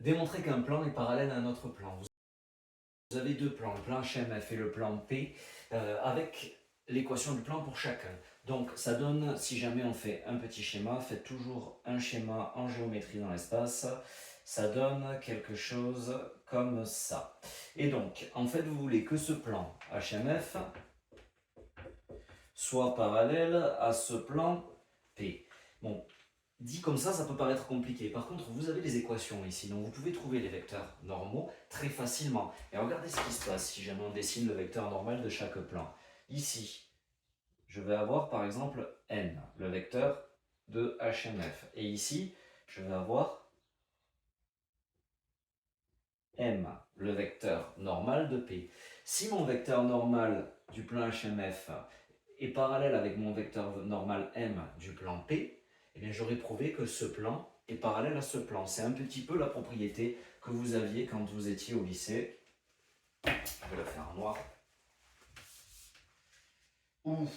Démontrer qu'un plan est parallèle à un autre plan. Vous avez deux plans, le plan HMF et le plan P, avec l'équation du plan pour chacun. Donc ça donne, si jamais on fait un petit schéma, faites toujours un schéma en géométrie dans l'espace, ça donne quelque chose comme ça. Et donc, en fait, vous voulez que ce plan HMF soit parallèle à ce plan P. Bon, dit comme ça peut paraître compliqué. Par contre, vous avez les équations ici, donc vous pouvez trouver les vecteurs normaux très facilement. Et regardez ce qui se passe si jamais on dessine le vecteur normal de chaque plan. Ici, je vais avoir par exemple n, le vecteur de HMF. Et ici, je vais avoir m, le vecteur normal de P. Si mon vecteur normal du plan HMF est parallèle avec mon vecteur normal m du plan P, eh bien j'aurais prouvé que ce plan est parallèle à ce plan. C'est un petit peu la propriété que vous aviez quand vous étiez au lycée. Je vais le faire en noir. Où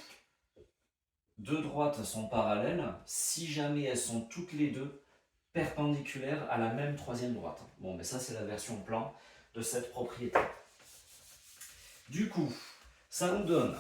deux droites sont parallèles si jamais elles sont toutes les deux perpendiculaires à la même troisième droite. Bon, mais ça c'est la version plan de cette propriété. Du coup, ça nous donne,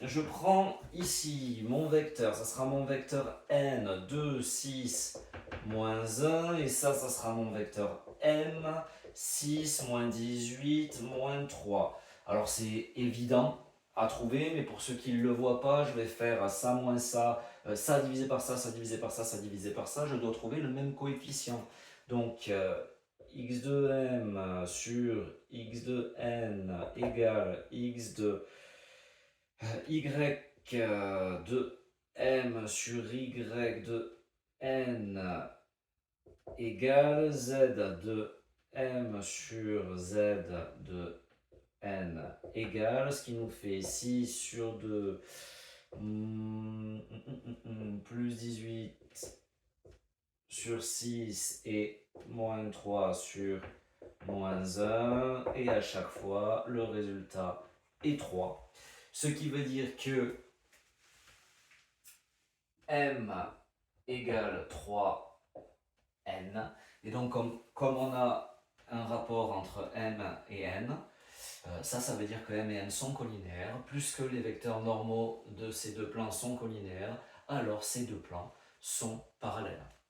je prends ici mon vecteur, ça sera mon vecteur n, 2, 6, moins 1, et ça sera mon vecteur m, 6, moins 18, moins 3. Alors c'est évident à trouver, mais pour ceux qui ne le voient pas, je vais faire ça moins ça, ça divisé par ça, ça divisé par ça, ça divisé par ça, je dois trouver le même coefficient. Donc x de m sur x de n égale x de y de m sur y de n égale z de m sur z de n égale, ce qui nous fait 6 sur 2 plus 18 sur 6 et moins 3 sur moins 1, et à chaque fois le résultat est 3. Ce qui veut dire que m égale 3n. Et donc comme on a un rapport entre m et n, ça veut dire que m et n sont collinaires. Plus que les vecteurs normaux de ces deux plans sont collinaires, alors ces deux plans sont parallèles.